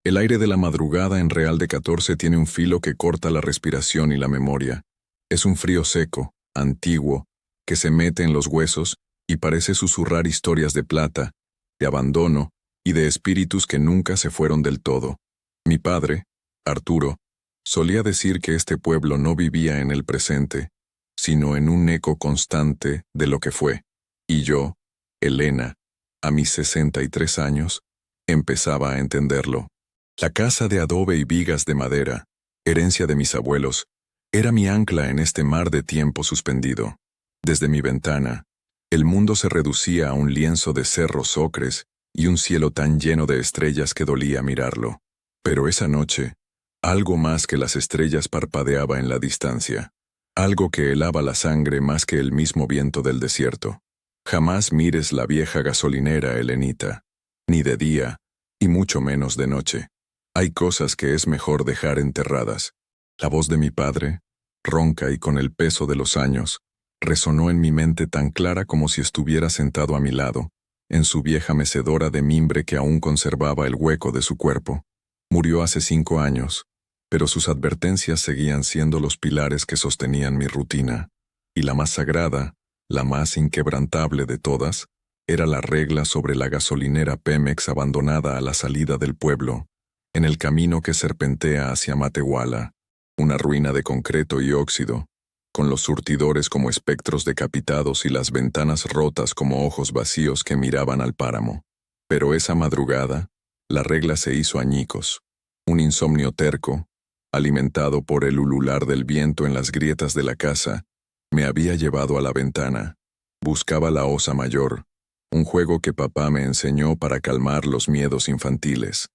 El aire de la madrugada en Real de 14 tiene un filo que corta la respiración y la memoria. Es un frío seco, antiguo, que se mete en los huesos y parece susurrar historias de plata, de abandono y de espíritus que nunca se fueron del todo. Mi padre, Arturo, solía decir que este pueblo no vivía en el presente, sino en un eco constante de lo que fue. Y yo, Elena, a mis 63 años, empezaba a entenderlo. La casa de adobe y vigas de madera, herencia de mis abuelos, era mi ancla en este mar de tiempo suspendido. Desde mi ventana, el mundo se reducía a un lienzo de cerros ocres y un cielo tan lleno de estrellas que dolía mirarlo. Pero esa noche, algo más que las estrellas parpadeaba en la distancia, algo que helaba la sangre más que el mismo viento del desierto. Jamás mires la vieja gasolinera, Elenita, ni de día, y mucho menos de noche. Hay cosas que es mejor dejar enterradas. La voz de mi padre, ronca y con el peso de los años, resonó en mi mente tan clara como si estuviera sentado a mi lado, en su vieja mecedora de mimbre que aún conservaba el hueco de su cuerpo. Murió hace 5 años, pero sus advertencias seguían siendo los pilares que sostenían mi rutina, y la más sagrada, la más inquebrantable de todas, era la regla sobre la gasolinera Pemex abandonada a la salida del pueblo, en el camino que serpentea hacia Matehuala, una ruina de concreto y óxido, con los surtidores como espectros decapitados y las ventanas rotas como ojos vacíos que miraban al páramo. Pero esa madrugada, la regla se hizo añicos. Un insomnio terco, alimentado por el ulular del viento en las grietas de la casa, me había llevado a la ventana. Buscaba la osa mayor, un juego que papá me enseñó para calmar los miedos infantiles.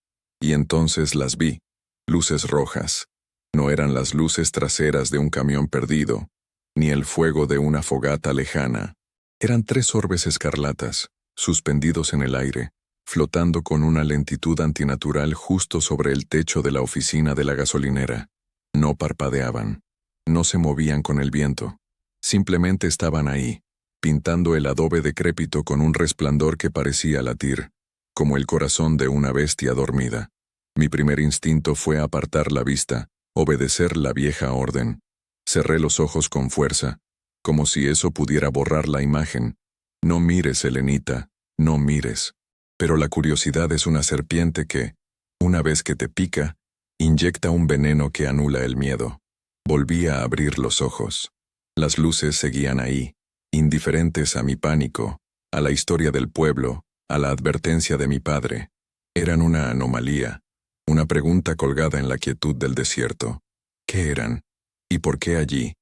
Y entonces las vi, luces rojas. No eran las luces traseras de un camión perdido, ni el fuego de una fogata lejana. Eran 3 orbes escarlatas, suspendidos en el aire, flotando con una lentitud antinatural justo sobre el techo de la oficina de la gasolinera. No parpadeaban, no se movían con el viento, simplemente estaban ahí, pintando el adobe decrépito con un resplandor que parecía latir, como el corazón de una bestia dormida. Mi primer instinto fue apartar la vista, obedecer la vieja orden. Cerré los ojos con fuerza, como si eso pudiera borrar la imagen. No mires, Elenita, no mires. Pero la curiosidad es una serpiente que, una vez que te pica, inyecta un veneno que anula el miedo. Volví a abrir los ojos. Las luces seguían ahí, indiferentes a mi pánico, a la historia del pueblo, a la advertencia de mi padre. Eran una anomalía, una pregunta colgada en la quietud del desierto. ¿Qué eran? ¿Y por qué allí,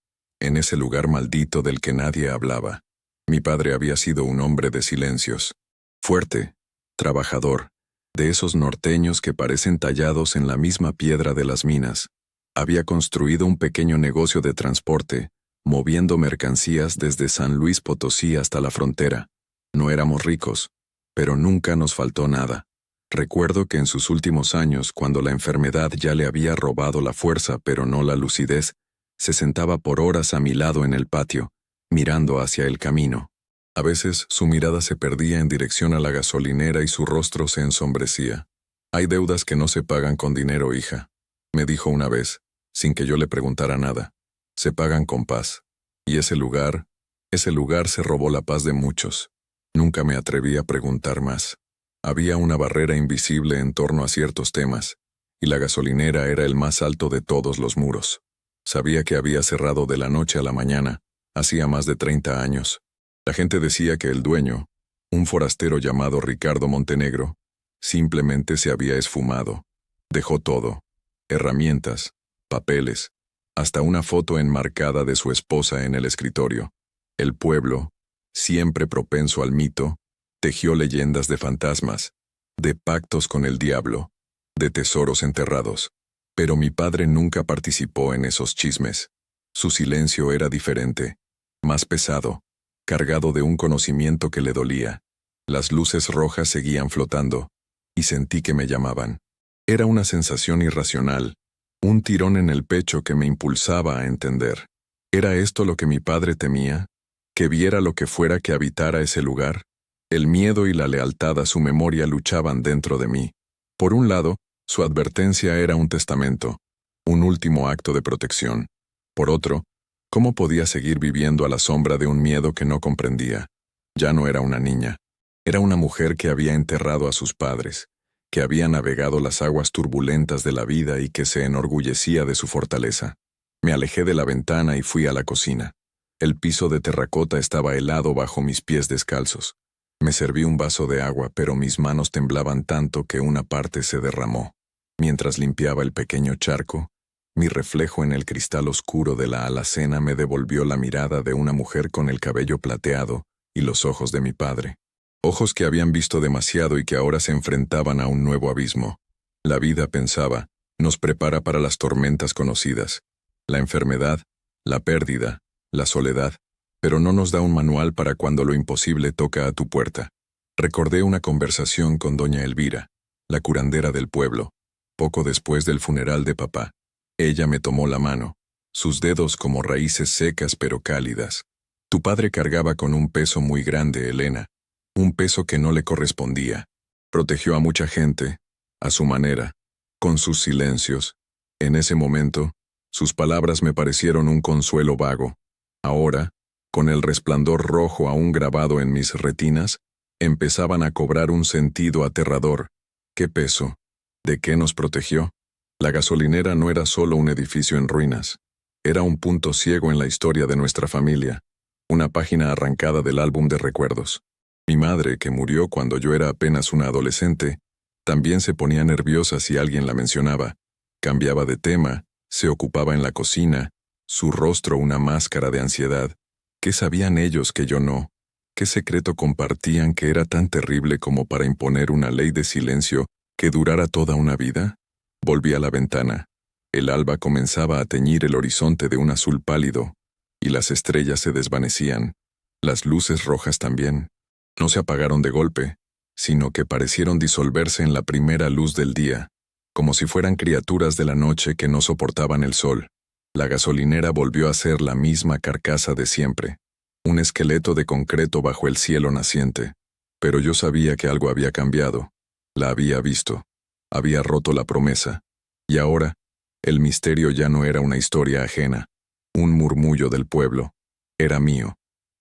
en ese lugar maldito del que nadie hablaba? Mi padre había sido un hombre de silencios. Fuerte, trabajador, de esos norteños que parecen tallados en la misma piedra de las minas. Había construido un pequeño negocio de transporte, moviendo mercancías desde San Luis Potosí hasta la frontera. No éramos ricos, pero nunca nos faltó nada. Recuerdo que en sus últimos años, cuando la enfermedad ya le había robado la fuerza pero no la lucidez, se sentaba por horas a mi lado en el patio, mirando hacia el camino. A veces su mirada se perdía en dirección a la gasolinera y su rostro se ensombrecía. «Hay deudas que no se pagan con dinero, hija», me dijo una vez, sin que yo le preguntara nada. «Se pagan con paz. Y ese lugar se robó la paz de muchos». Nunca me atreví a preguntar más. Había una barrera invisible en torno a ciertos temas, y la gasolinera era el más alto de todos los muros. Sabía que había cerrado de la noche a la mañana, hacía más de 30 años. La gente decía que el dueño, un forastero llamado Ricardo Montenegro, simplemente se había esfumado. Dejó todo: herramientas, papeles, hasta una foto enmarcada de su esposa en el escritorio. El pueblo, siempre propenso al mito, tejió leyendas de fantasmas, de pactos con el diablo, de tesoros enterrados. Pero mi padre nunca participó en esos chismes. Su silencio era diferente, más pesado, cargado de un conocimiento que le dolía. Las luces rojas seguían flotando, y sentí que me llamaban. Era una sensación irracional, un tirón en el pecho que me impulsaba a entender. ¿Era esto lo que mi padre temía? ¿Que viera lo que fuera que habitara ese lugar? El miedo y la lealtad a su memoria luchaban dentro de mí. Por un lado, Su advertencia era un testamento, un último acto de protección. Por otro, ¿cómo podía seguir viviendo a la sombra de un miedo que no comprendía? Ya no era una niña. Era una mujer que había enterrado a sus padres, que había navegado las aguas turbulentas de la vida y que se enorgullecía de su fortaleza. Me alejé de la ventana y fui a la cocina. El piso de terracota estaba helado bajo mis pies descalzos. Me serví un vaso de agua, pero mis manos temblaban tanto que una parte se derramó. Mientras limpiaba el pequeño charco, mi reflejo en el cristal oscuro de la alacena me devolvió la mirada de una mujer con el cabello plateado y los ojos de mi padre. Ojos que habían visto demasiado y que ahora se enfrentaban a un nuevo abismo. La vida, pensaba, nos prepara para las tormentas conocidas. La enfermedad, la pérdida, la soledad, pero no nos da un manual para cuando lo imposible toca a tu puerta. Recordé una conversación con doña Elvira, la curandera del pueblo, poco después del funeral de papá. Ella me tomó la mano, sus dedos como raíces secas pero cálidas. Tu padre cargaba con un peso muy grande, Elena, un peso que no le correspondía. Protegió a mucha gente, a su manera, con sus silencios. En ese momento, sus palabras me parecieron un consuelo vago. Ahora, con el resplandor rojo aún grabado en mis retinas, empezaban a cobrar un sentido aterrador. ¿Qué peso? ¿De qué nos protegió? La gasolinera no era solo un edificio en ruinas. Era un punto ciego en la historia de nuestra familia, una página arrancada del álbum de recuerdos. Mi madre, que murió cuando yo era apenas una adolescente, también se ponía nerviosa si alguien la mencionaba. Cambiaba de tema, se ocupaba en la cocina, su rostro una máscara de ansiedad. ¿Qué sabían ellos que yo no? ¿Qué secreto compartían que era tan terrible como para imponer una ley de silencio que durara toda una vida? Volví a la ventana. El alba comenzaba a teñir el horizonte de un azul pálido, y las estrellas se desvanecían. Las luces rojas también. No se apagaron de golpe, sino que parecieron disolverse en la primera luz del día, como si fueran criaturas de la noche que no soportaban el sol. La gasolinera volvió a ser la misma carcasa de siempre, un esqueleto de concreto bajo el cielo naciente. Pero yo sabía que algo había cambiado. La había visto. Había roto la promesa. Y ahora, el misterio ya no era una historia ajena, un murmullo del pueblo. Era mío.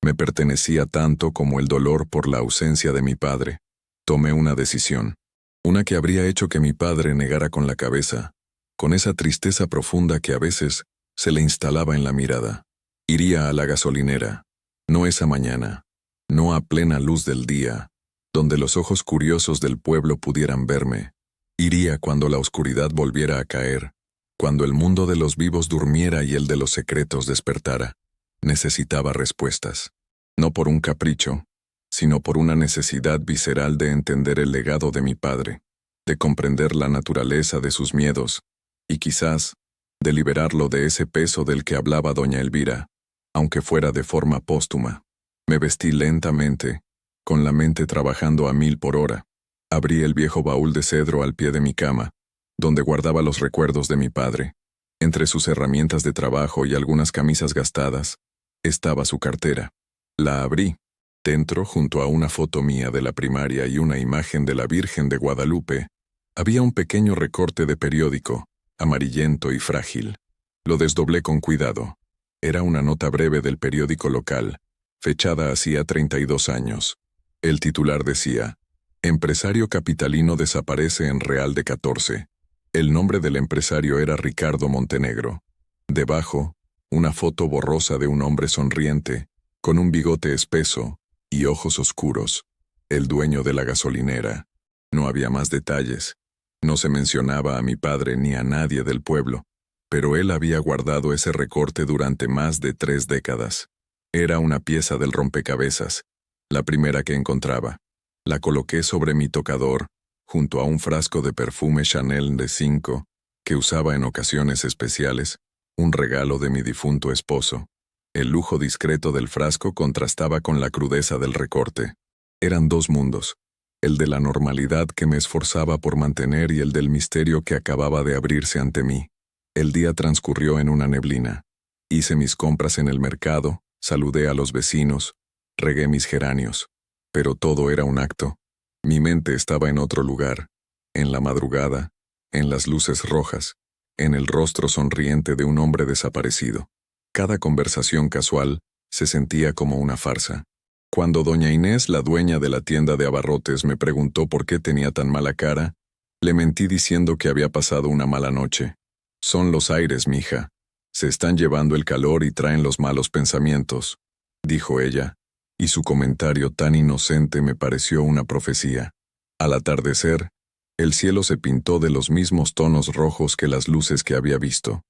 Me pertenecía tanto como el dolor por la ausencia de mi padre. Tomé una decisión. Una que habría hecho que mi padre negara con la cabeza, con esa tristeza profunda que a veces se le instalaba en la mirada. Iría a la gasolinera, no esa mañana, no a plena luz del día, donde los ojos curiosos del pueblo pudieran verme. Iría cuando la oscuridad volviera a caer, cuando el mundo de los vivos durmiera y el de los secretos despertara. Necesitaba respuestas, no por un capricho, sino por una necesidad visceral de entender el legado de mi padre, de comprender la naturaleza de sus miedos, y quizás, de liberarlo de ese peso del que hablaba doña Elvira, aunque fuera de forma póstuma. Me vestí lentamente, con la mente trabajando a 1000 por hora. Abrí el viejo baúl de cedro al pie de mi cama, donde guardaba los recuerdos de mi padre. Entre sus herramientas de trabajo y algunas camisas gastadas, estaba su cartera. La abrí. Dentro, junto a una foto mía de la primaria y una imagen de la Virgen de Guadalupe, había un pequeño recorte de periódico, amarillento y frágil. Lo desdoblé con cuidado. Era una nota breve del periódico local, fechada hacía 32 años. El titular decía: Empresario capitalino desaparece en Real de 14. El nombre del empresario era Ricardo Montenegro. Debajo, una foto borrosa de un hombre sonriente, con un bigote espeso y ojos oscuros, el dueño de la gasolinera. No había más detalles. No se mencionaba a mi padre ni a nadie del pueblo, pero él había guardado ese recorte durante más de 3 décadas. Era una pieza del rompecabezas, la primera que encontraba. La coloqué sobre mi tocador, junto a un frasco de perfume Chanel de 5, que usaba en ocasiones especiales, un regalo de mi difunto esposo. El lujo discreto del frasco contrastaba con la crudeza del recorte. Eran dos mundos, el de la normalidad que me esforzaba por mantener y el del misterio que acababa de abrirse ante mí. El día transcurrió en una neblina. Hice mis compras en el mercado, saludé a los vecinos, regué mis geranios. Pero todo era un acto. Mi mente estaba en otro lugar, en la madrugada, en las luces rojas, en el rostro sonriente de un hombre desaparecido. Cada conversación casual se sentía como una farsa. Cuando doña Inés, la dueña de la tienda de abarrotes, me preguntó por qué tenía tan mala cara, le mentí diciendo que había pasado una mala noche. Son los aires, mija. Se están llevando el calor y traen los malos pensamientos, dijo ella, y su comentario tan inocente me pareció una profecía. Al atardecer, el cielo se pintó de los mismos tonos rojos que las luces que había visto.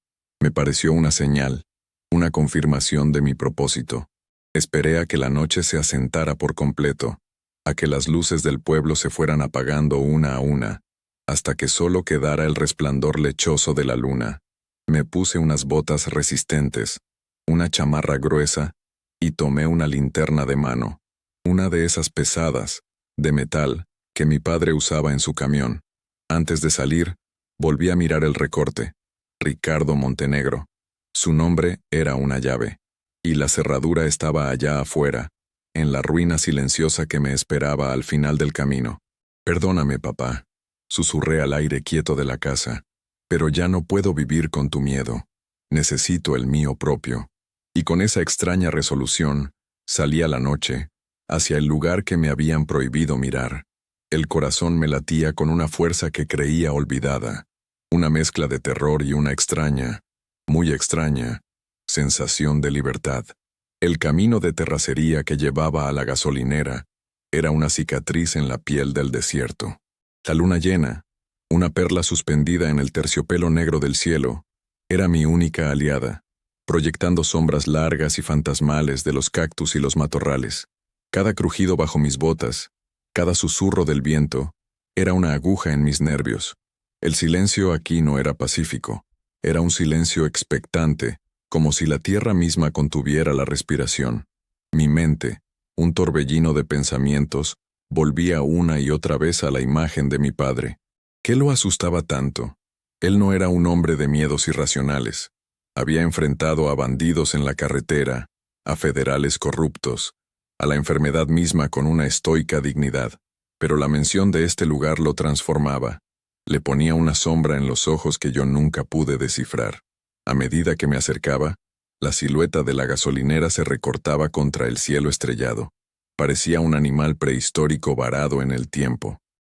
Me pareció una señal, una confirmación de mi propósito. Esperé a que la noche se asentara por completo, a que las luces del pueblo se fueran apagando una a una, hasta que solo quedara el resplandor lechoso de la luna. Me puse unas botas resistentes, una chamarra gruesa, y tomé una linterna de mano, una de esas pesadas, de metal, que mi padre usaba en su camión. Antes de salir, volví a mirar el recorte. Ricardo Montenegro. Su nombre era una llave, y la cerradura estaba allá afuera, en la ruina silenciosa que me esperaba al final del camino. Perdóname, papá, susurré al aire quieto de la casa, pero ya no puedo vivir con tu miedo. Necesito el mío propio. Y con esa extraña resolución, salí a la noche, hacia el lugar que me habían prohibido mirar. El corazón me latía con una fuerza que creía olvidada, una mezcla de terror y una extraña, muy extraña, sensación de libertad. El camino de terracería que llevaba a la gasolinera era una cicatriz en la piel del desierto. La luna llena, una perla suspendida en el terciopelo negro del cielo, era mi única aliada, proyectando sombras largas y fantasmales de los cactus y los matorrales. Cada crujido bajo mis botas, cada susurro del viento, era una aguja en mis nervios. El silencio aquí no era pacífico, era un silencio expectante, como si la tierra misma contuviera la respiración. Mi mente, un torbellino de pensamientos, volvía una y otra vez a la imagen de mi padre. ¿Qué lo asustaba tanto? Él no era un hombre de miedos irracionales. Había enfrentado a bandidos en la carretera, a federales corruptos, a la enfermedad misma con una estoica dignidad, pero la mención de este lugar lo transformaba. Le ponía una sombra en los ojos que yo nunca pude descifrar. A medida que me acercaba, la silueta de la gasolinera se recortaba contra el cielo estrellado. Parecía un animal prehistórico varado en el tiempo.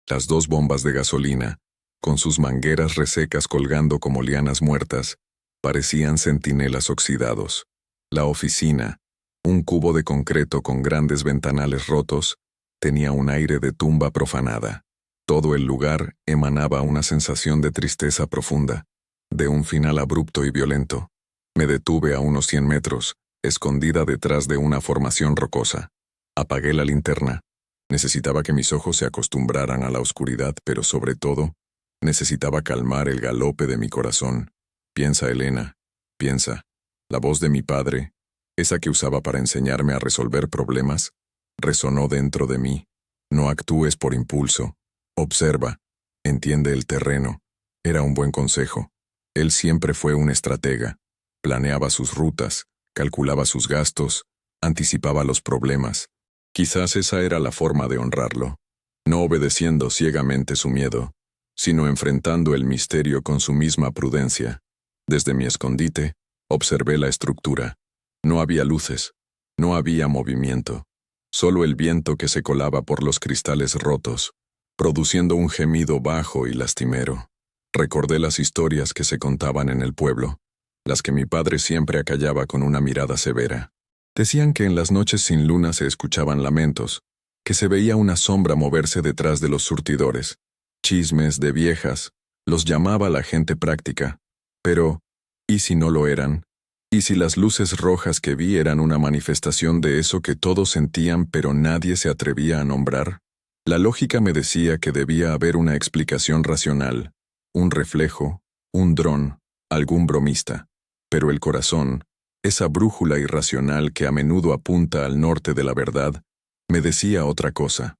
Las dos bombas de gasolina, con sus mangueras resecas colgando como lianas muertas, parecían centinelas oxidados. La oficina, un cubo de concreto con grandes ventanales rotos, tenía un aire de tumba profanada. Todo el lugar emanaba una sensación de tristeza profunda, de un final abrupto y violento. Me detuve a unos 100 metros, escondida detrás de una formación rocosa. Apagué la linterna. Necesitaba que mis ojos se acostumbraran a la oscuridad, pero sobre todo, necesitaba calmar el galope de mi corazón. Piensa, Elena, piensa. La voz de mi padre, esa que usaba para enseñarme a resolver problemas, resonó dentro de mí. No actúes por impulso. Observa. Entiende el terreno. Era un buen consejo. Él siempre fue un estratega. Planeaba sus rutas, calculaba sus gastos, anticipaba los problemas. Quizás esa era la forma de honrarlo. No obedeciendo ciegamente su miedo, sino enfrentando el misterio con su misma prudencia. Desde mi escondite, observé la estructura. No había luces, no había movimiento, solo el viento que se colaba por los cristales rotos, produciendo un gemido bajo y lastimero. Recordé las historias que se contaban en el pueblo, las que mi padre siempre acallaba con una mirada severa. Decían que en las noches sin luna se escuchaban lamentos, que se veía una sombra moverse detrás de los surtidores. Chismes de viejas, los llamaba la gente práctica. Pero, ¿y si no lo eran? ¿Y si las luces rojas que vi eran una manifestación de eso que todos sentían pero nadie se atrevía a nombrar? La lógica me decía que debía haber una explicación racional, un reflejo, un dron, algún bromista. Pero el corazón, esa brújula irracional que a menudo apunta al norte de la verdad, me decía otra cosa.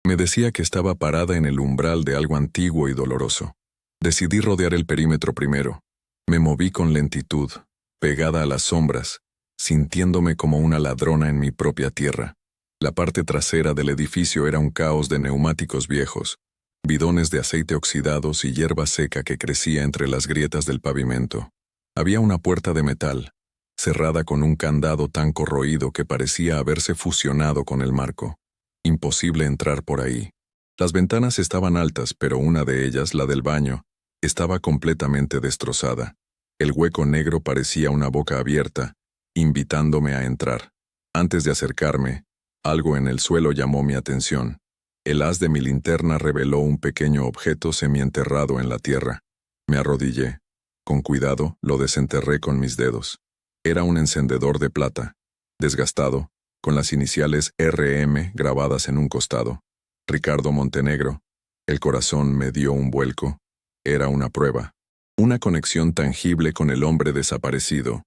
Me decía que estaba parada en el umbral de algo antiguo y doloroso. Decidí rodear el perímetro primero. Me moví con lentitud, pegada a las sombras, sintiéndome como una ladrona en mi propia tierra. La parte trasera del edificio era un caos de neumáticos viejos, bidones de aceite oxidados y hierba seca que crecía entre las grietas del pavimento. Había una puerta de metal, cerrada con un candado tan corroído que parecía haberse fusionado con el marco. Imposible entrar por ahí. Las ventanas estaban altas, pero una de ellas, la del baño, estaba completamente destrozada. El hueco negro parecía una boca abierta, invitándome a entrar. Antes de acercarme, algo en el suelo llamó mi atención. El haz de mi linterna reveló un pequeño objeto semienterrado en la tierra. Me arrodillé. Con cuidado, lo desenterré con mis dedos. Era un encendedor de plata, desgastado, con las iniciales RM grabadas en un costado. Ricardo Montenegro. El corazón me dio un vuelco. Era una prueba. Una conexión tangible con el hombre desaparecido.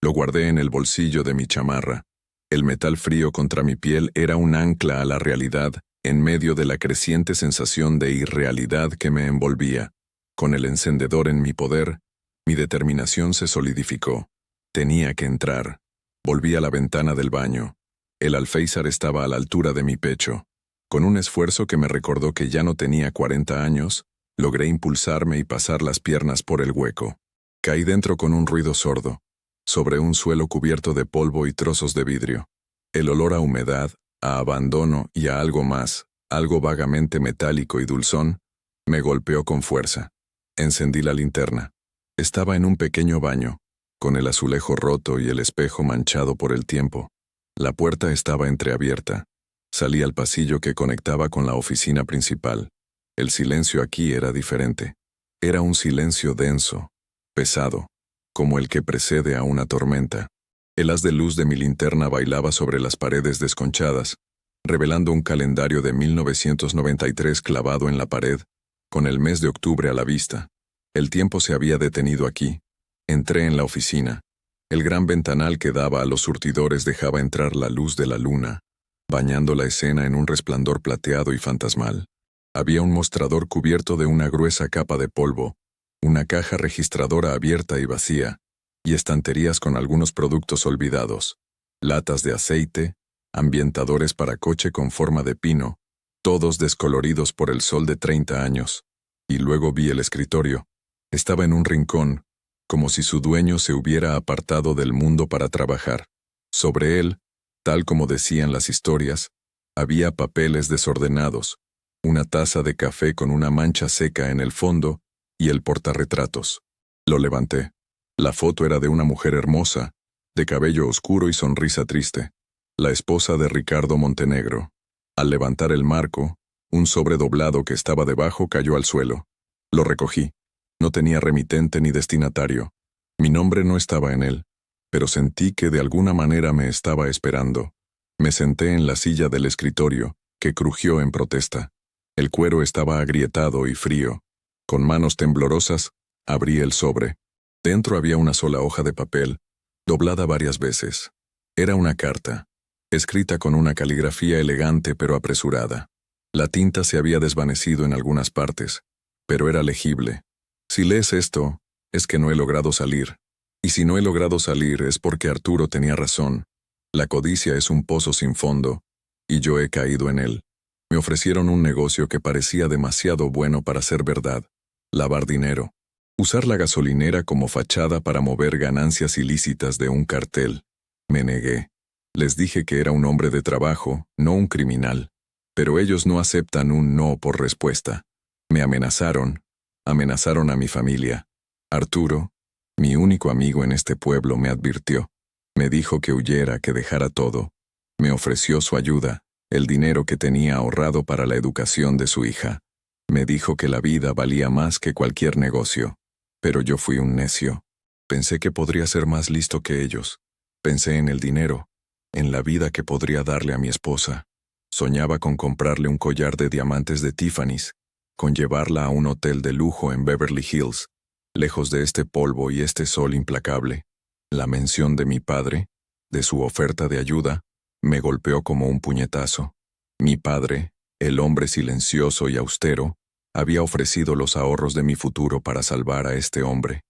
Lo guardé en el bolsillo de mi chamarra. El metal frío contra mi piel era un ancla a la realidad en medio de la creciente sensación de irrealidad que me envolvía. Con el encendedor en mi poder, mi determinación se solidificó. Tenía que entrar. Volví a la ventana del baño. El alféizar estaba a la altura de mi pecho. Con un esfuerzo que me recordó que ya no tenía 40 años, logré impulsarme y pasar las piernas por el hueco. Caí dentro con un ruido sordo, sobre un suelo cubierto de polvo y trozos de vidrio. El olor a humedad, a abandono y a algo más, algo vagamente metálico y dulzón, me golpeó con fuerza. Encendí la linterna. Estaba en un pequeño baño, con el azulejo roto y el espejo manchado por el tiempo. La puerta estaba entreabierta. Salí al pasillo que conectaba con la oficina principal. El silencio aquí era diferente. Era un silencio denso, pesado, como el que precede a una tormenta. El haz de luz de mi linterna bailaba sobre las paredes desconchadas, revelando un calendario de 1993 clavado en la pared, con el mes de octubre a la vista. El tiempo se había detenido aquí. Entré en la oficina. El gran ventanal que daba a los surtidores dejaba entrar la luz de la luna, bañando la escena en un resplandor plateado y fantasmal. Había un mostrador cubierto de una gruesa capa de polvo, una caja registradora abierta y vacía, y estanterías con algunos productos olvidados, latas de aceite, ambientadores para coche con forma de pino, todos descoloridos por el sol de 30 años. Y luego vi el escritorio. Estaba en un rincón, como si su dueño se hubiera apartado del mundo para trabajar. Sobre él, tal como decían las historias, había papeles desordenados, una taza de café con una mancha seca en el fondo y el portarretratos. Lo levanté. La foto era de una mujer hermosa, de cabello oscuro y sonrisa triste, la esposa de Ricardo Montenegro. Al levantar el marco, un sobre doblado que estaba debajo cayó al suelo. Lo recogí. No tenía remitente ni destinatario. Mi nombre no estaba en él, pero sentí que de alguna manera me estaba esperando. Me senté en la silla del escritorio, que crujió en protesta. El cuero estaba agrietado y frío. Con manos temblorosas, abrí el sobre. Dentro había una sola hoja de papel, doblada varias veces. Era una carta, escrita con una caligrafía elegante pero apresurada. La tinta se había desvanecido en algunas partes, pero era legible. Si lees esto, es que no he logrado salir. Y si no he logrado salir es porque Arturo tenía razón. La codicia es un pozo sin fondo, y yo he caído en él. Me ofrecieron un negocio que parecía demasiado bueno para ser verdad. Lavar dinero. Usar la gasolinera como fachada para mover ganancias ilícitas de un cartel. Me negué. Les dije que era un hombre de trabajo, no un criminal. Pero ellos no aceptan un no por respuesta. Me amenazaron a mi familia. Arturo, mi único amigo en este pueblo, me advirtió. Me dijo que huyera, que dejara todo. Me ofreció su ayuda, el dinero que tenía ahorrado para la educación de su hija. Me dijo que la vida valía más que cualquier negocio. Pero yo fui un necio. Pensé que podría ser más listo que ellos. Pensé en el dinero, en la vida que podría darle a mi esposa. Soñaba con comprarle un collar de diamantes de Tiffany's, con llevarla a un hotel de lujo en Beverly Hills, lejos de este polvo y este sol implacable. La mención de mi padre, de su oferta de ayuda, me golpeó como un puñetazo. Mi padre, el hombre silencioso y austero, había ofrecido los ahorros de mi futuro para salvar a este hombre,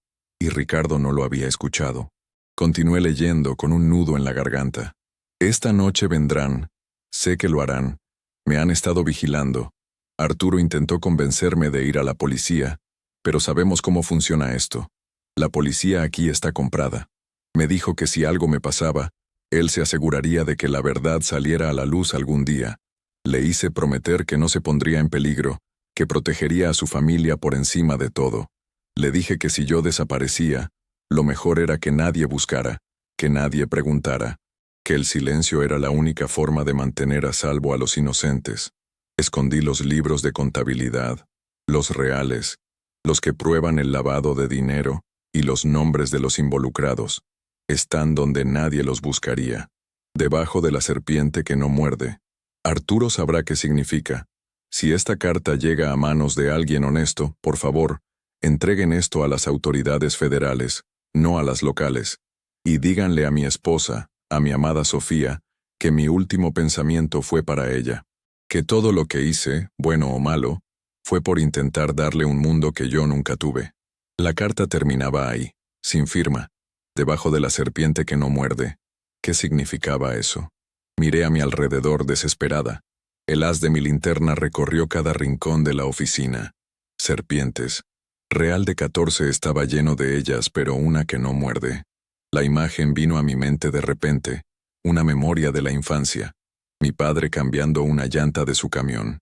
y Ricardo no lo había escuchado. Continué leyendo con un nudo en la garganta. Esta noche vendrán, sé que lo harán, me han estado vigilando, Arturo intentó convencerme de ir a la policía, pero sabemos cómo funciona esto. La policía aquí está comprada. Me dijo que si algo me pasaba, él se aseguraría de que la verdad saliera a la luz algún día. Le hice prometer que no se pondría en peligro, que protegería a su familia por encima de todo. Le dije que si yo desaparecía, lo mejor era que nadie buscara, que nadie preguntara, que el silencio era la única forma de mantener a salvo a los inocentes. Escondí los libros de contabilidad, los reales, los que prueban el lavado de dinero y los nombres de los involucrados. Están donde nadie los buscaría, debajo de la serpiente que no muerde. Arturo sabrá qué significa. Si esta carta llega a manos de alguien honesto, por favor, entreguen esto a las autoridades federales, no a las locales, y díganle a mi esposa, a mi amada Sofía, que mi último pensamiento fue para ella, que todo lo que hice, bueno o malo, fue por intentar darle un mundo que yo nunca tuve. La carta terminaba ahí, sin firma, debajo de la serpiente que no muerde. ¿Qué significaba eso? Miré a mi alrededor desesperada. El haz de mi linterna recorrió cada rincón de la oficina. Serpientes. Real de 14 estaba lleno de ellas, pero una que no muerde. La imagen vino a mi mente de repente, una memoria de la infancia. Mi padre cambiando una llanta de su camión.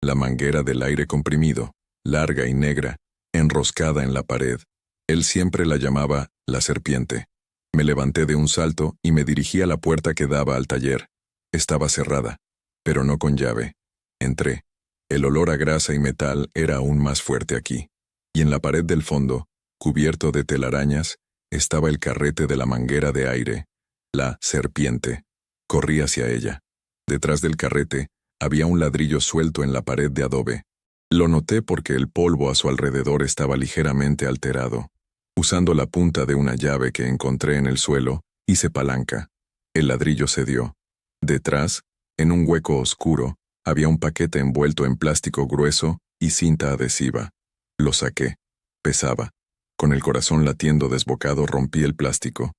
La manguera del aire comprimido, larga y negra, enroscada en la pared. Él siempre la llamaba la serpiente. Me levanté de un salto y me dirigí a la puerta que daba al taller. Estaba cerrada, pero no con llave. Entré. El olor a grasa y metal era aún más fuerte aquí. Y en la pared del fondo, cubierto de telarañas, estaba el carrete de la manguera de aire. La serpiente. Corrí hacia ella. Detrás del carrete, había un ladrillo suelto en la pared de adobe. Lo noté porque el polvo a su alrededor estaba ligeramente alterado. Usando la punta de una llave que encontré en el suelo, hice palanca. El ladrillo cedió. Detrás, en un hueco oscuro, había un paquete envuelto en plástico grueso y cinta adhesiva. Lo saqué. Pesaba. Con el corazón latiendo desbocado rompí el plástico.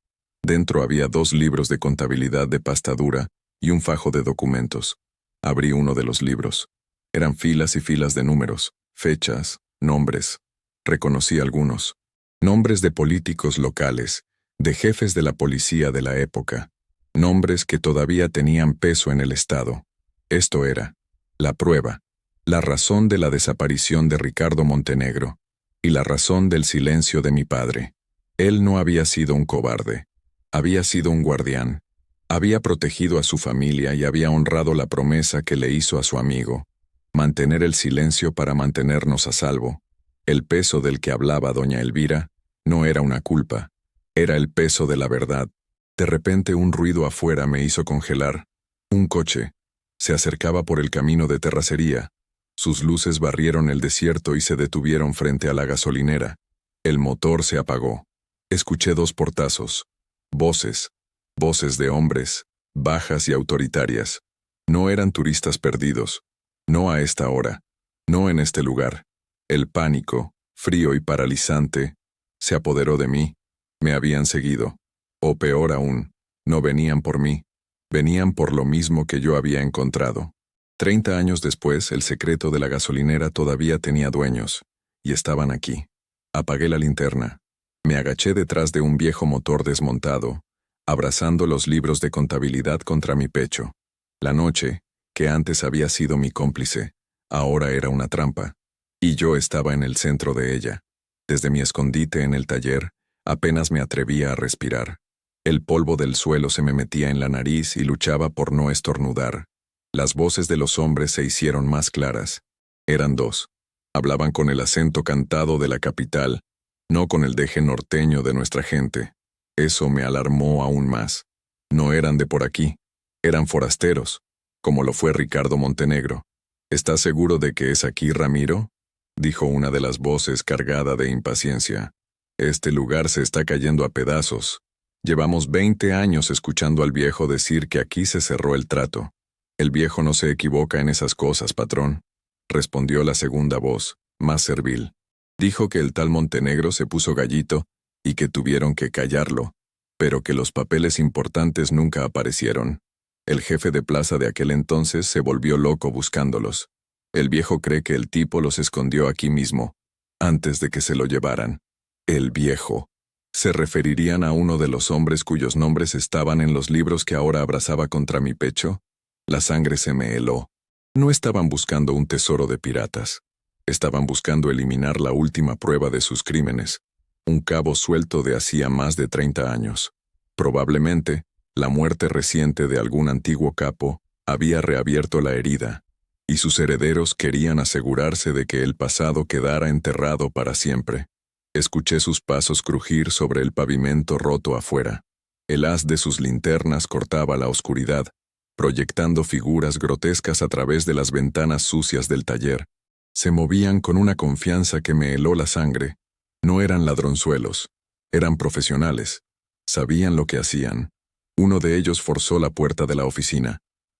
Dentro había 2 libros de contabilidad de pasta dura y un fajo de documentos. Abrí uno de los libros. Eran filas y filas de números, fechas, nombres. Reconocí algunos. Nombres de políticos locales, de jefes de la policía de la época. Nombres que todavía tenían peso en el Estado. Esto era la prueba, la razón de la desaparición de Ricardo Montenegro y la razón del silencio de mi padre. Él no había sido un cobarde. Había sido un guardián. Había protegido a su familia y había honrado la promesa que le hizo a su amigo. Mantener el silencio para mantenernos a salvo. El peso del que hablaba doña Elvira no era una culpa, era el peso de la verdad. De repente un ruido afuera me hizo congelar. Un coche. Se acercaba por el camino de terracería. Sus luces barrieron el desierto y se detuvieron frente a la gasolinera. El motor se apagó. Escuché 2 portazos. Voces. Voces de hombres, bajas y autoritarias. No eran turistas perdidos. No a esta hora. No en este lugar. El pánico, frío y paralizante, se apoderó de mí. Me habían seguido. O peor aún, no venían por mí. Venían por lo mismo que yo había encontrado. 30 años después, el secreto de la gasolinera todavía tenía dueños, y estaban aquí. Apagué la linterna. Me agaché detrás de un viejo motor desmontado, abrazando los libros de contabilidad contra mi pecho. La noche, que antes había sido mi cómplice, ahora era una trampa, y yo estaba en el centro de ella. Desde mi escondite en el taller, apenas me atrevía a respirar. El polvo del suelo se me metía en la nariz y luchaba por no estornudar. Las voces de los hombres se hicieron más claras. Eran 2. Hablaban con el acento cantado de la capital, no con el deje norteño de nuestra gente. Eso me alarmó aún más. No eran de por aquí. Eran forasteros, como lo fue Ricardo Montenegro. ¿Estás seguro de que es aquí, Ramiro?, dijo una de las voces cargada de impaciencia. Este lugar se está cayendo a pedazos. Llevamos 20 años escuchando al viejo decir que aquí se cerró el trato. El viejo no se equivoca en esas cosas, patrón, respondió la segunda voz, más servil. Dijo que el tal Montenegro se puso gallito y que tuvieron que callarlo, pero que los papeles importantes nunca aparecieron. El jefe de plaza de aquel entonces se volvió loco buscándolos. El viejo cree que el tipo los escondió aquí mismo, antes de que se lo llevaran. El viejo. Se referirían a uno de los hombres cuyos nombres estaban en los libros que ahora abrazaba contra mi pecho. La sangre se me heló. No estaban buscando un tesoro de piratas. Estaban buscando eliminar la última prueba de sus crímenes, un cabo suelto de hacía más de 30 años. Probablemente, la muerte reciente de algún antiguo capo había reabierto la herida, y sus herederos querían asegurarse de que el pasado quedara enterrado para siempre. Escuché sus pasos crujir sobre el pavimento roto afuera. El haz de sus linternas cortaba la oscuridad, proyectando figuras grotescas a través de las ventanas sucias del taller. Se movían con una confianza que me heló la sangre. No eran ladronzuelos, eran profesionales. Sabían lo que hacían. Uno de ellos forzó la puerta de la oficina.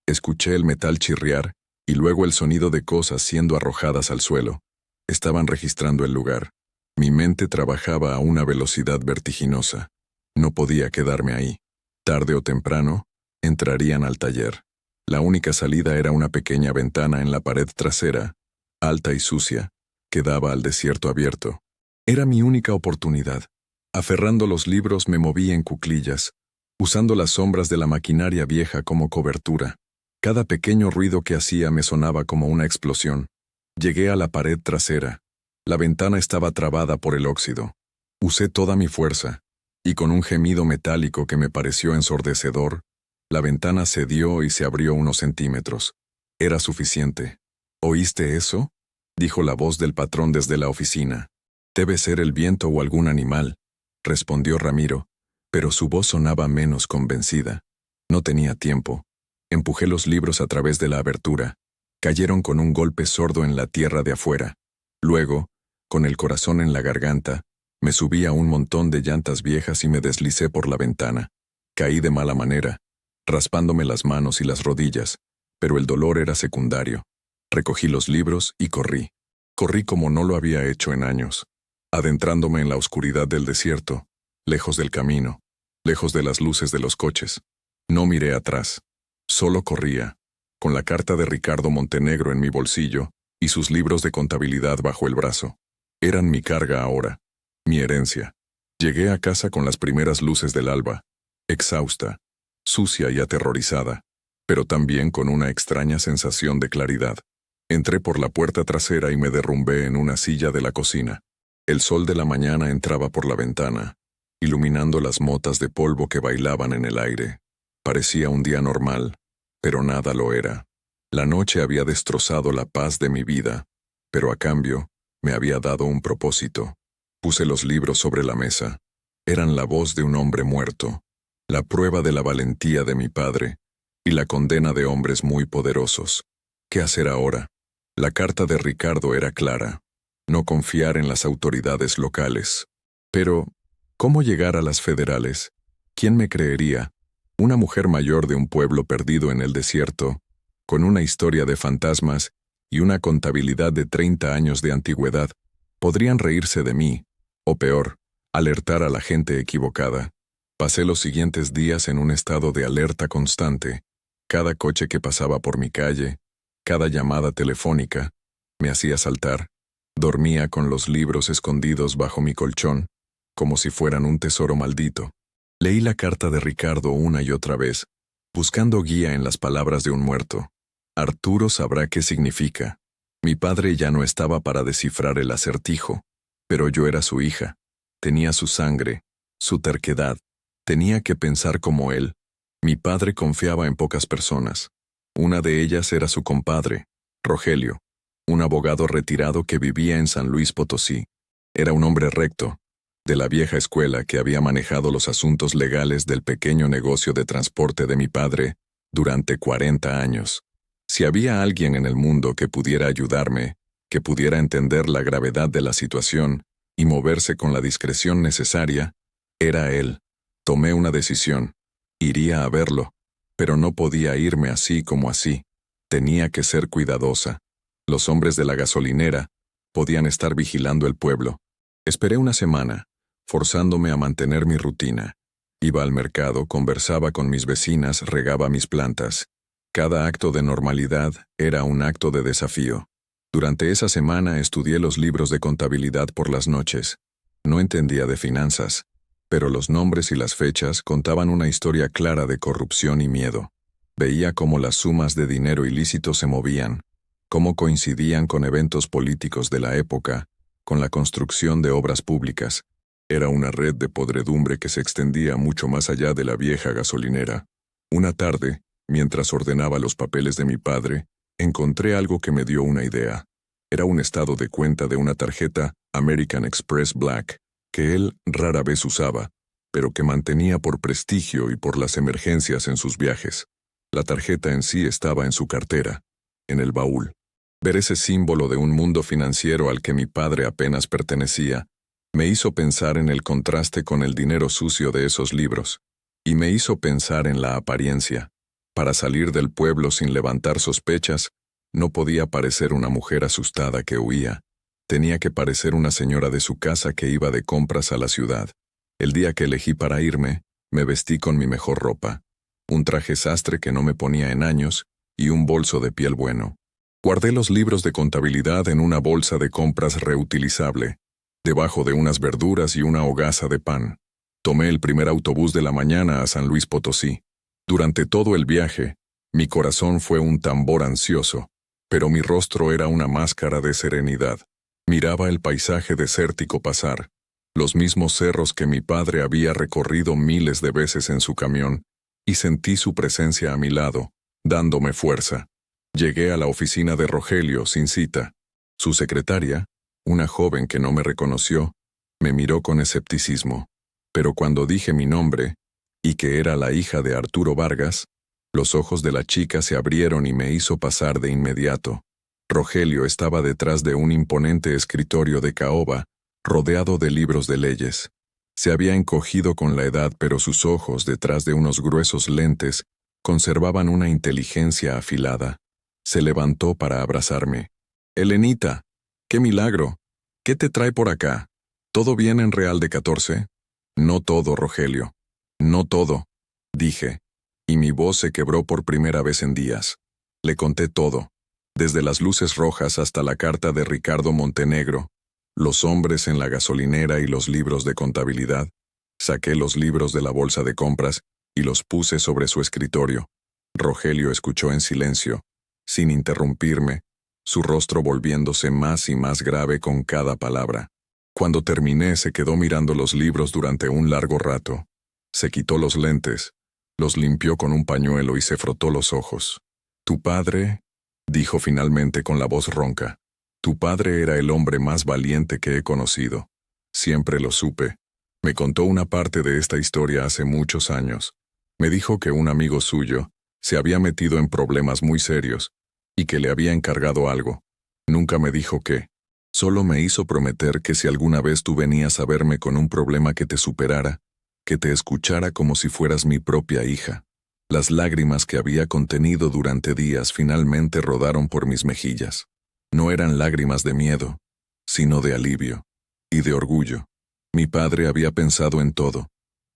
Escuché el metal chirriar y luego el sonido de cosas siendo arrojadas al suelo. Estaban registrando el lugar. Mi mente trabajaba a una velocidad vertiginosa. No podía quedarme ahí. Tarde o temprano, entrarían al taller. La única salida era una pequeña ventana en la pared trasera, alta y sucia, que daba al desierto abierto. Era mi única oportunidad. Aferrando los libros me moví en cuclillas, usando las sombras de la maquinaria vieja como cobertura. Cada pequeño ruido que hacía me sonaba como una explosión. Llegué a la pared trasera. La ventana estaba trabada por el óxido. Usé toda mi fuerza, y con un gemido metálico que me pareció ensordecedor, la ventana cedió y se abrió unos centímetros. Era suficiente. ¿Oíste eso?, dijo la voz del patrón desde la oficina. Debe ser el viento o algún animal, respondió Ramiro, pero su voz sonaba menos convencida. No tenía tiempo. Empujé los libros a través de la abertura. Cayeron con un golpe sordo en la tierra de afuera. Luego, con el corazón en la garganta, me subí a un montón de llantas viejas y me deslicé por la ventana. Caí de mala manera, raspándome las manos y las rodillas, pero el dolor era secundario. Recogí los libros y corrí. Corrí como no lo había hecho en años, adentrándome en la oscuridad del desierto, lejos del camino, lejos de las luces de los coches. No miré atrás. Solo corría, con la carta de Ricardo Montenegro en mi bolsillo y sus libros de contabilidad bajo el brazo. Eran mi carga ahora, mi herencia. Llegué a casa con las primeras luces del alba, exhausta, sucia y aterrorizada, pero también con una extraña sensación de claridad. Entré por la puerta trasera y me derrumbé en una silla de la cocina. El sol de la mañana entraba por la ventana, iluminando las motas de polvo que bailaban en el aire. Parecía un día normal, pero nada lo era. La noche había destrozado la paz de mi vida, pero a cambio, me había dado un propósito. Puse los libros sobre la mesa. Eran la voz de un hombre muerto, la prueba de la valentía de mi padre y la condena de hombres muy poderosos. ¿Qué hacer ahora? La carta de Ricardo era clara. No confiar en las autoridades locales. Pero, ¿cómo llegar a las federales? ¿Quién me creería? Una mujer mayor de un pueblo perdido en el desierto, con una historia de fantasmas y una contabilidad de 30 años de antigüedad, podrían reírse de mí, o peor, alertar a la gente equivocada. Pasé los siguientes días en un estado de alerta constante. Cada coche que pasaba por mi calle, cada llamada telefónica, me hacía saltar. Dormía con los libros escondidos bajo mi colchón, como si fueran un tesoro maldito. Leí la carta de Ricardo una y otra vez, buscando guía en las palabras de un muerto. Arturo sabrá qué significa. Mi padre ya no estaba para descifrar el acertijo, pero yo era su hija. Tenía su sangre, su terquedad. Tenía que pensar como él. Mi padre confiaba en pocas personas. Una de ellas era su compadre, Rogelio, un abogado retirado que vivía en San Luis Potosí. Era un hombre recto, de la vieja escuela que había manejado los asuntos legales del pequeño negocio de transporte de mi padre durante 40 años. Si había alguien en el mundo que pudiera ayudarme, que pudiera entender la gravedad de la situación y moverse con la discreción necesaria, era él. Tomé una decisión. Iría a verlo, pero no podía irme así como así. Tenía que ser cuidadosa. Los hombres de la gasolinera podían estar vigilando el pueblo. Esperé una semana, forzándome a mantener mi rutina. Iba al mercado, conversaba con mis vecinas, regaba mis plantas. Cada acto de normalidad era un acto de desafío. Durante esa semana estudié los libros de contabilidad por las noches. No entendía de finanzas, pero los nombres y las fechas contaban una historia clara de corrupción y miedo. Veía cómo las sumas de dinero ilícito se movían, cómo coincidían con eventos políticos de la época, con la construcción de obras públicas. Era una red de podredumbre que se extendía mucho más allá de la vieja gasolinera. Una tarde, mientras ordenaba los papeles de mi padre, encontré algo que me dio una idea. Era un estado de cuenta de una tarjeta American Express Black, que él rara vez usaba, pero que mantenía por prestigio y por las emergencias en sus viajes. La tarjeta en sí estaba en su cartera, en el baúl. Ver ese símbolo de un mundo financiero al que mi padre apenas pertenecía, me hizo pensar en el contraste con el dinero sucio de esos libros, y me hizo pensar en la apariencia. Para salir del pueblo sin levantar sospechas, no podía parecer una mujer asustada que huía. Tenía que parecer una señora de su casa que iba de compras a la ciudad. El día que elegí para irme, me vestí con mi mejor ropa, un traje sastre que no me ponía en años y un bolso de piel bueno. Guardé los libros de contabilidad en una bolsa de compras reutilizable, debajo de unas verduras y una hogaza de pan. Tomé el primer autobús de la mañana a San Luis Potosí. Durante todo el viaje, mi corazón fue un tambor ansioso, pero mi rostro era una máscara de serenidad. Miraba el paisaje desértico pasar, los mismos cerros que mi padre había recorrido miles de veces en su camión, y sentí su presencia a mi lado, dándome fuerza. Llegué a la oficina de Rogelio sin cita. Su secretaria, una joven que no me reconoció, me miró con escepticismo, pero cuando dije mi nombre, y que era la hija de Arturo Vargas, los ojos de la chica se abrieron y me hizo pasar de inmediato. Rogelio estaba detrás de un imponente escritorio de caoba, rodeado de libros de leyes. Se había encogido con la edad, pero sus ojos, detrás de unos gruesos lentes, conservaban una inteligencia afilada. Se levantó para abrazarme. «Helenita, qué milagro. ¿Qué te trae por acá? ¿Todo bien en Real de 14? No todo, Rogelio. No todo», dije, y mi voz se quebró por primera vez en días. Le conté todo, desde las luces rojas hasta la carta de Ricardo Montenegro, los hombres en la gasolinera y los libros de contabilidad. Saqué los libros de la bolsa de compras y los puse sobre su escritorio. Rogelio escuchó en silencio, sin interrumpirme, su rostro volviéndose más y más grave con cada palabra. Cuando terminé, se quedó mirando los libros durante un largo rato. Se quitó los lentes, los limpió con un pañuelo y se frotó los ojos. «Tu padre», dijo finalmente con la voz ronca, «tu padre era el hombre más valiente que he conocido. Siempre lo supe. Me contó una parte de esta historia hace muchos años. Me dijo que un amigo suyo se había metido en problemas muy serios y que le había encargado algo. Nunca me dijo qué. Solo me hizo prometer que si alguna vez tú venías a verme con un problema que te superara, que te escuchara como si fueras mi propia hija». Las lágrimas que había contenido durante días finalmente rodaron por mis mejillas. No eran lágrimas de miedo, sino de alivio y de orgullo. Mi padre había pensado en todo.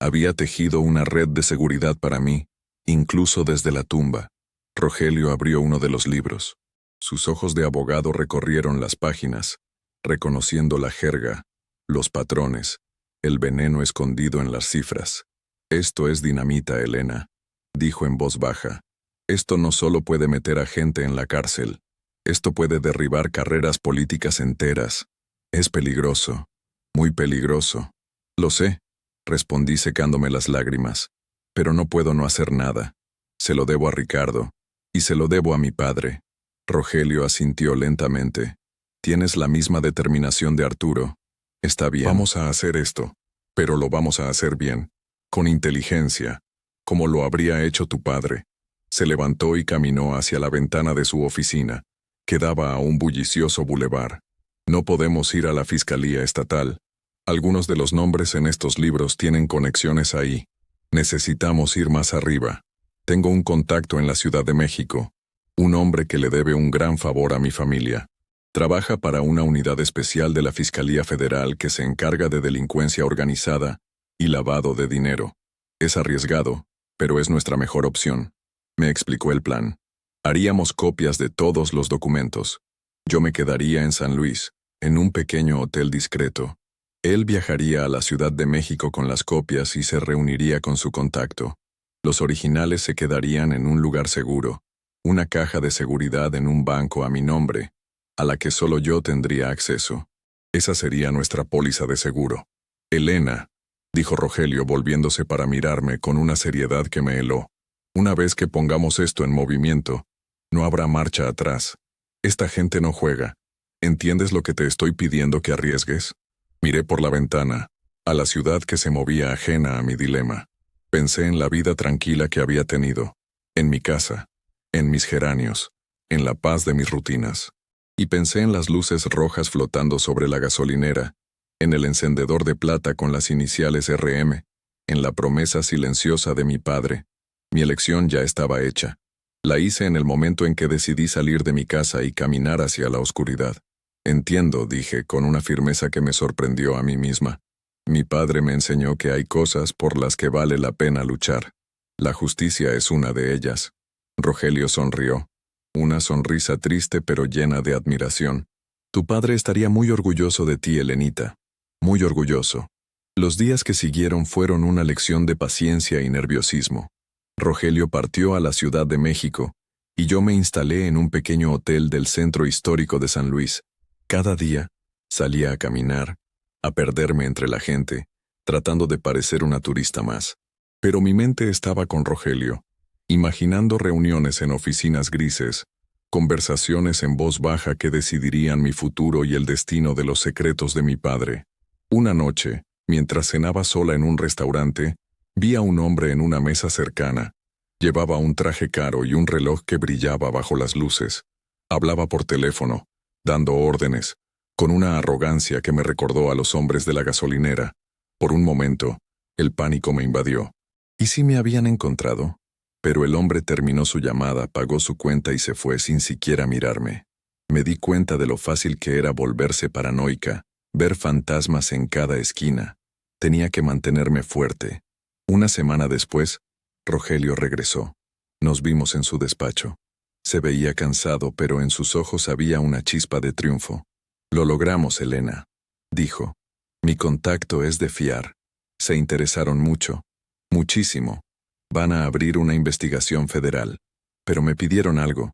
Había tejido una red de seguridad para mí, incluso desde la tumba. Rogelio abrió uno de los libros. Sus ojos de abogado recorrieron las páginas, reconociendo la jerga, los patrones, el veneno escondido en las cifras. «Esto es dinamita, Elena», dijo en voz baja. «Esto no solo puede meter a gente en la cárcel, esto puede derribar carreras políticas enteras. Es peligroso, muy peligroso». «Lo sé», respondí secándome las lágrimas, «pero no puedo no hacer nada. Se lo debo a Ricardo, y se lo debo a mi padre». Rogelio asintió lentamente. «Tienes la misma determinación de Arturo. Está bien. Vamos a hacer esto, pero lo vamos a hacer bien, con inteligencia, como lo habría hecho tu padre». Se levantó y caminó hacia la ventana de su oficina, que daba a un bullicioso bulevar. «No podemos ir a la Fiscalía Estatal. Algunos de los nombres en estos libros tienen conexiones ahí. Necesitamos ir más arriba. Tengo un contacto en la Ciudad de México, un hombre que le debe un gran favor a mi familia. Trabaja para una unidad especial de la Fiscalía Federal que se encarga de delincuencia organizada y lavado de dinero. Es arriesgado, pero es nuestra mejor opción». Me explicó el plan. Haríamos copias de todos los documentos. Yo me quedaría en San Luis, en un pequeño hotel discreto. Él viajaría a la Ciudad de México con las copias y se reuniría con su contacto. Los originales se quedarían en un lugar seguro, una caja de seguridad en un banco a mi nombre, a la que solo yo tendría acceso. Esa sería nuestra póliza de seguro. Elena, dijo Rogelio volviéndose para mirarme con una seriedad que me heló. Una vez que pongamos esto en movimiento, no habrá marcha atrás. Esta gente no juega. ¿Entiendes lo que te estoy pidiendo que arriesgues? Miré por la ventana, a la ciudad que se movía ajena a mi dilema. Pensé en la vida tranquila que había tenido, en mi casa, en mis geranios, en la paz de mis rutinas. Y pensé en las luces rojas flotando sobre la gasolinera, en el encendedor de plata con las iniciales RM, en la promesa silenciosa de mi padre. Mi elección ya estaba hecha. La hice en el momento en que decidí salir de mi casa y caminar hacia la oscuridad. Entiendo, dije, con una firmeza que me sorprendió a mí misma. Mi padre me enseñó que hay cosas por las que vale la pena luchar. La justicia es una de ellas. Rogelio sonrió. Una sonrisa triste pero llena de admiración. Tu padre estaría muy orgulloso de ti, Elenita. Muy orgulloso. Los días que siguieron fueron una lección de paciencia y nerviosismo. Rogelio partió a la Ciudad de México, y yo me instalé en un pequeño hotel del centro histórico de San Luis. Cada día, salía a caminar, a perderme entre la gente, tratando de parecer una turista más. Pero mi mente estaba con Rogelio, imaginando reuniones en oficinas grises, conversaciones en voz baja que decidirían mi futuro y el destino de los secretos de mi padre. Una noche, mientras cenaba sola en un restaurante, vi a un hombre en una mesa cercana. Llevaba un traje caro y un reloj que brillaba bajo las luces. Hablaba por teléfono, dando órdenes, con una arrogancia que me recordó a los hombres de la gasolinera. Por un momento, el pánico me invadió. ¿Y si me habían encontrado? Pero el hombre terminó su llamada, pagó su cuenta y se fue sin siquiera mirarme. Me di cuenta de lo fácil que era volverse paranoica, ver fantasmas en cada esquina. Tenía que mantenerme fuerte. Una semana después, Rogelio regresó. Nos vimos en su despacho. Se veía cansado, pero en sus ojos había una chispa de triunfo. Lo logramos, Elena, dijo. Mi contacto es de fiar. Se interesaron mucho, muchísimo. Van a abrir una investigación federal. Pero me pidieron algo.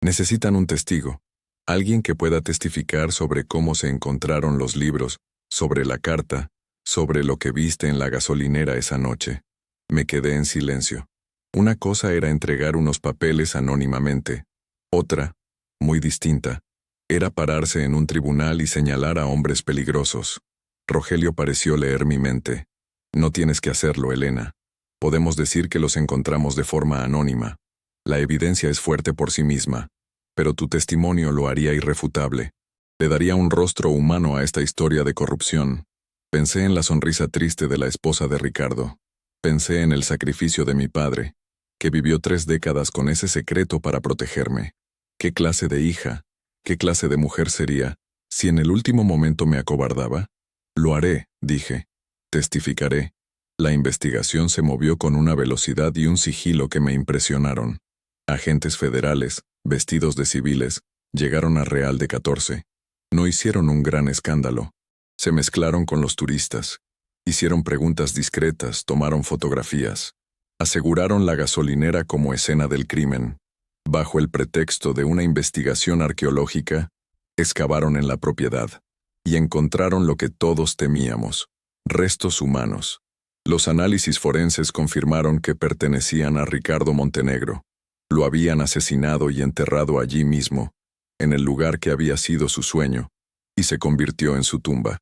Necesitan un testigo. Alguien que pueda testificar sobre cómo se encontraron los libros, sobre la carta, sobre lo que viste en la gasolinera esa noche. Me quedé en silencio. Una cosa era entregar unos papeles anónimamente. Otra, muy distinta, era pararse en un tribunal y señalar a hombres peligrosos. Rogelio pareció leer mi mente. No tienes que hacerlo, Elena. Podemos decir que los encontramos de forma anónima. La evidencia es fuerte por sí misma, pero tu testimonio lo haría irrefutable. Le daría un rostro humano a esta historia de corrupción. Pensé en la sonrisa triste de la esposa de Ricardo. Pensé en el sacrificio de mi padre, que vivió 3 décadas con ese secreto para protegerme. ¿Qué clase de hija, qué clase de mujer sería, si en el último momento me acobardaba? Lo haré, dije. Testificaré. La investigación se movió con una velocidad y un sigilo que me impresionaron. Agentes federales, vestidos de civiles, llegaron a Real de 14. No hicieron un gran escándalo. Se mezclaron con los turistas. Hicieron preguntas discretas, tomaron fotografías. Aseguraron la gasolinera como escena del crimen. Bajo el pretexto de una investigación arqueológica, excavaron en la propiedad y encontraron lo que todos temíamos: restos humanos. Los análisis forenses confirmaron que pertenecían a Ricardo Montenegro. Lo habían asesinado y enterrado allí mismo, en el lugar que había sido su sueño, y se convirtió en su tumba.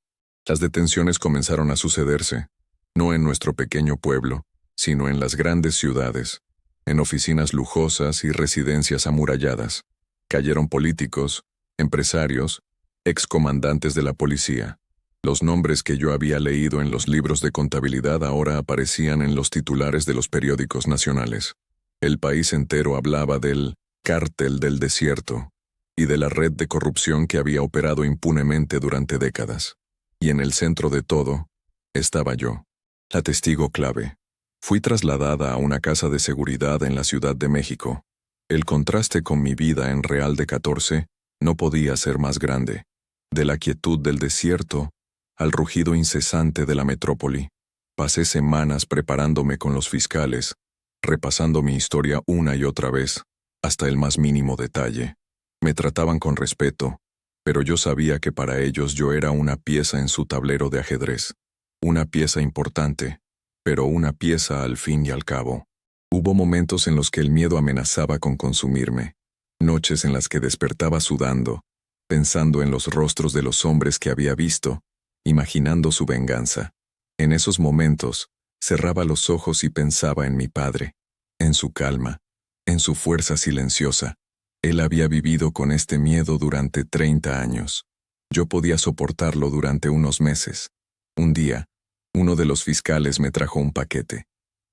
Las detenciones comenzaron a sucederse, no en nuestro pequeño pueblo, sino en las grandes ciudades, en oficinas lujosas y residencias amuralladas. Cayeron políticos, empresarios, excomandantes de la policía. Los nombres que yo había leído en los libros de contabilidad ahora aparecían en los titulares de los periódicos nacionales. El país entero hablaba del cártel del desierto y de la red de corrupción que había operado impunemente durante décadas. Y en el centro de todo estaba yo, la testigo clave. Fui trasladada a una casa de seguridad en la Ciudad de México. El contraste con mi vida en Real de 14 No podía ser más grande. De la quietud del desierto al rugido incesante de la metrópoli. Pasé semanas preparándome con los fiscales, repasando mi historia una y otra vez, hasta el más mínimo detalle. Me trataban con respeto, pero yo sabía que para ellos yo era una pieza en su tablero de ajedrez. Una pieza importante, pero una pieza al fin y al cabo. Hubo momentos en los que el miedo amenazaba con consumirme, noches en las que despertaba sudando, pensando en los rostros de los hombres que había visto, imaginando su venganza. En esos momentos, cerraba los ojos y pensaba en mi padre, en su calma, en su fuerza silenciosa. Él había vivido con este miedo durante 30 años. Yo podía soportarlo durante unos meses. Un día, uno de los fiscales me trajo un paquete.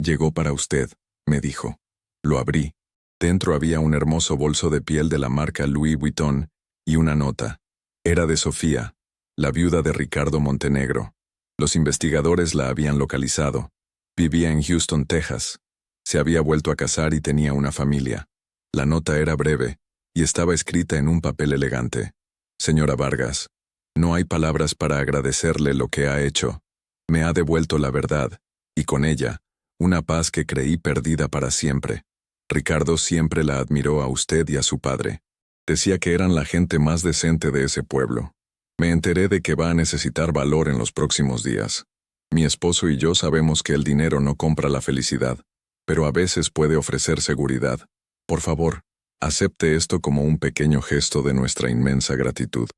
«Llegó para usted», me dijo. Lo abrí. Dentro había un hermoso bolso de piel de la marca Louis Vuitton y una nota. Era de Sofía, la viuda de Ricardo Montenegro. Los investigadores la habían localizado. Vivía en Houston, Texas. Se había vuelto a casar y tenía una familia. La nota era breve y estaba escrita en un papel elegante. «Señora Vargas, no hay palabras para agradecerle lo que ha hecho. Me ha devuelto la verdad, y con ella, una paz que creí perdida para siempre. Ricardo siempre la admiró a usted y a su padre. Decía que eran la gente más decente de ese pueblo. Me enteré de que va a necesitar valor en los próximos días. Mi esposo y yo sabemos que el dinero no compra la felicidad, pero a veces puede ofrecer seguridad. Por favor, acepte esto como un pequeño gesto de nuestra inmensa gratitud.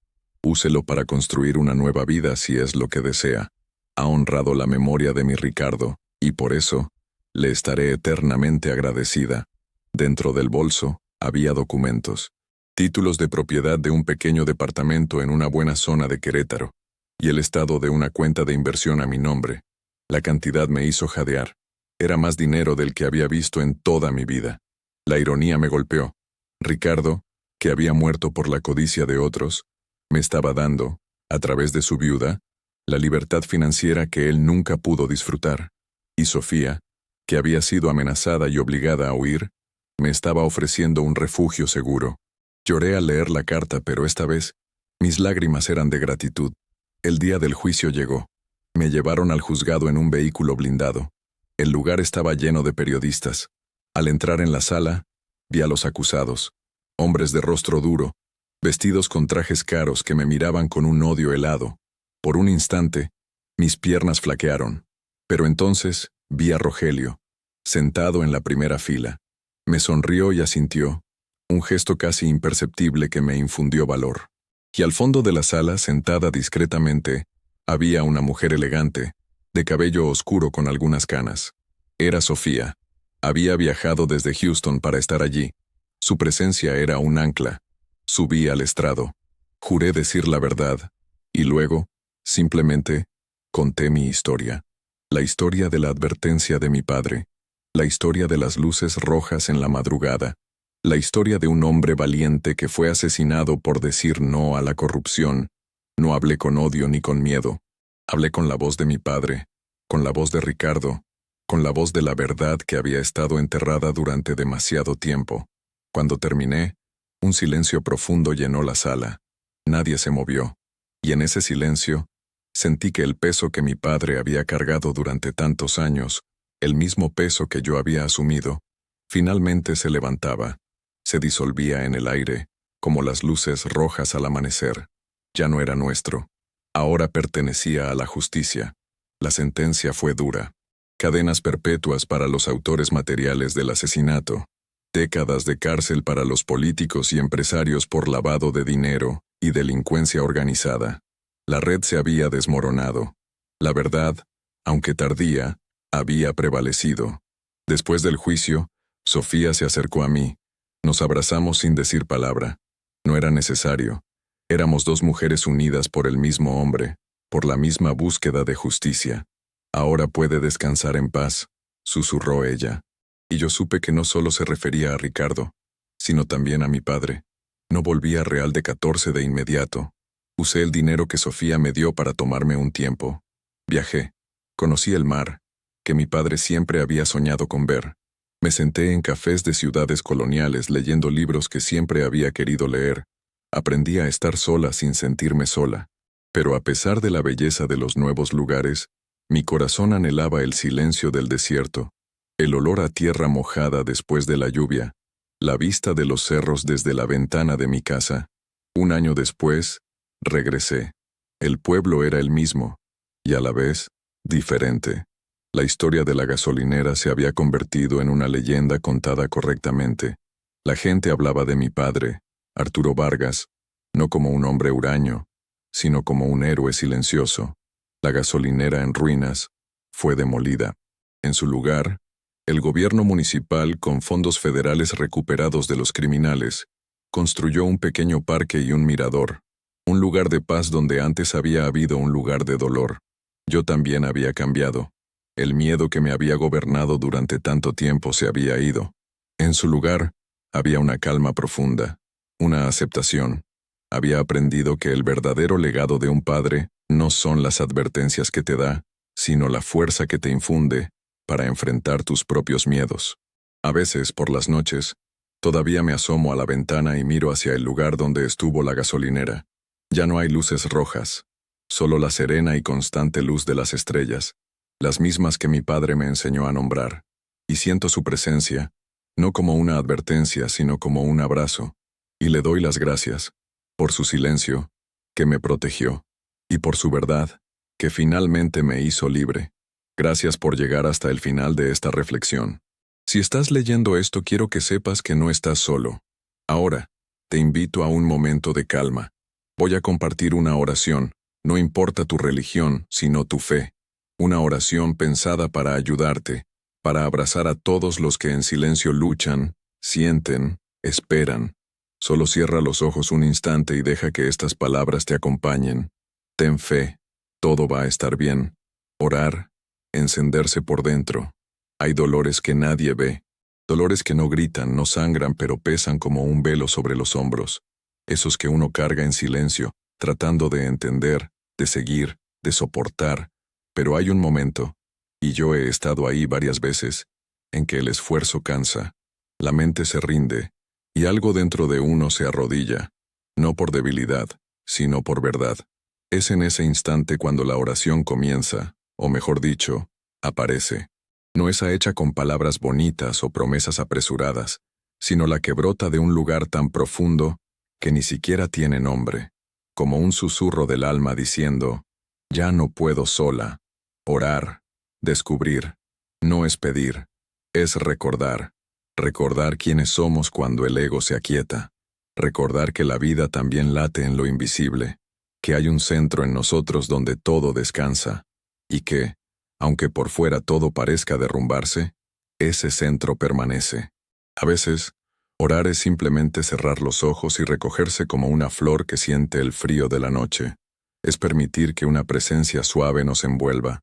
Úselo para construir una nueva vida si es lo que desea. Ha honrado la memoria de mi Ricardo, y por eso, le estaré eternamente agradecida». Dentro del bolso, había documentos. Títulos de propiedad de un pequeño departamento en una buena zona de Querétaro, y el estado de una cuenta de inversión a mi nombre. La cantidad me hizo jadear. Era más dinero del que había visto en toda mi vida. La ironía me golpeó. Ricardo, que había muerto por la codicia de otros, me estaba dando, a través de su viuda, la libertad financiera que él nunca pudo disfrutar. Y Sofía, que había sido amenazada y obligada a huir, me estaba ofreciendo un refugio seguro. Lloré al leer la carta, pero esta vez, mis lágrimas eran de gratitud. El día del juicio llegó. Me llevaron al juzgado en un vehículo blindado. El lugar estaba lleno de periodistas. Al entrar en la sala, vi a los acusados, hombres de rostro duro, vestidos con trajes caros que me miraban con un odio helado. Por un instante, mis piernas flaquearon. Pero entonces vi a Rogelio, sentado en la primera fila. Me sonrió y asintió, un gesto casi imperceptible que me infundió valor. Y al fondo de la sala, sentada discretamente, había una mujer elegante, de cabello oscuro con algunas canas. Era Sofía. Había viajado desde Houston para estar allí. Su presencia era un ancla. Subí al estrado. Juré decir la verdad. Y luego, simplemente, conté mi historia. La historia de la advertencia de mi padre. La historia de las luces rojas en la madrugada. La historia de un hombre valiente que fue asesinado por decir no a la corrupción. No hablé con odio ni con miedo. Hablé con la voz de mi padre, con la voz de Ricardo, con la voz de la verdad que había estado enterrada durante demasiado tiempo. Cuando terminé, un silencio profundo llenó la sala. Nadie se movió. Y en ese silencio, sentí que el peso que mi padre había cargado durante tantos años, el mismo peso que yo había asumido, finalmente se levantaba, se disolvía en el aire, como las luces rojas al amanecer. Ya no era nuestro. Ahora pertenecía a la justicia. La sentencia fue dura. Cadenas perpetuas para los autores materiales del asesinato. Décadas de cárcel para los políticos y empresarios por lavado de dinero y delincuencia organizada. La red se había desmoronado. La verdad, aunque tardía, había prevalecido. Después del juicio, Sofía se acercó a mí. Nos abrazamos sin decir palabra. No era necesario. Éramos dos mujeres unidas por el mismo hombre, por la misma búsqueda de justicia. «Ahora puede descansar en paz», susurró ella. Y yo supe que no solo se refería a Ricardo, sino también a mi padre. No volví a Real de 14 de inmediato. Usé el dinero que Sofía me dio para tomarme un tiempo. Viajé. Conocí el mar, que mi padre siempre había soñado con ver. Me senté en cafés de ciudades coloniales leyendo libros que siempre había querido leer. Aprendí a estar sola sin sentirme sola. Pero a pesar de la belleza de los nuevos lugares, mi corazón anhelaba el silencio del desierto, el olor a tierra mojada después de la lluvia, la vista de los cerros desde la ventana de mi casa. Un año después, regresé. El pueblo era el mismo, y a la vez, diferente. La historia de la gasolinera se había convertido en una leyenda contada correctamente. La gente hablaba de mi padre, Arturo Vargas, no como un hombre huraño, sino como un héroe silencioso. La gasolinera en ruinas fue demolida. En su lugar, el gobierno municipal, con fondos federales recuperados de los criminales, construyó un pequeño parque y un mirador, un lugar de paz donde antes había habido un lugar de dolor. Yo también había cambiado. El miedo que me había gobernado durante tanto tiempo se había ido. En su lugar, había una calma profunda, una aceptación. Había aprendido que el verdadero legado de un padre no son las advertencias que te da, sino la fuerza que te infunde para enfrentar tus propios miedos. A veces, por las noches, todavía me asomo a la ventana y miro hacia el lugar donde estuvo la gasolinera. Ya no hay luces rojas, solo la serena y constante luz de las estrellas, las mismas que mi padre me enseñó a nombrar, y siento su presencia, no como una advertencia, sino como un abrazo, y le doy las gracias, por su silencio, que me protegió, y por su verdad, que finalmente me hizo libre. Gracias por llegar hasta el final de esta reflexión. Si estás leyendo esto, quiero que sepas que no estás solo. Ahora, te invito a un momento de calma. Voy a compartir una oración, no importa tu religión, sino tu fe. Una oración pensada para ayudarte, para abrazar a todos los que en silencio luchan, sienten, esperan. Solo cierra los ojos un instante y deja que estas palabras te acompañen. Ten fe, todo va a estar bien. Orar, encenderse por dentro. Hay dolores que nadie ve, dolores que no gritan, no sangran, pero pesan como un velo sobre los hombros. Esos que uno carga en silencio, tratando de entender, de seguir, de soportar. Pero hay un momento, y yo he estado ahí varias veces, en que el esfuerzo cansa, la mente se rinde, y algo dentro de uno se arrodilla, no por debilidad, sino por verdad. Es en ese instante cuando la oración comienza, o mejor dicho, aparece. No esa hecha con palabras bonitas o promesas apresuradas, sino la que brota de un lugar tan profundo que ni siquiera tiene nombre, como un susurro del alma diciendo, ya no puedo sola. Orar, descubrir, no es pedir, es recordar. Recordar quiénes somos cuando el ego se aquieta. Recordar que la vida también late en lo invisible, que hay un centro en nosotros donde todo descansa, y que, aunque por fuera todo parezca derrumbarse, ese centro permanece. A veces, orar es simplemente cerrar los ojos y recogerse como una flor que siente el frío de la noche. Es permitir que una presencia suave nos envuelva,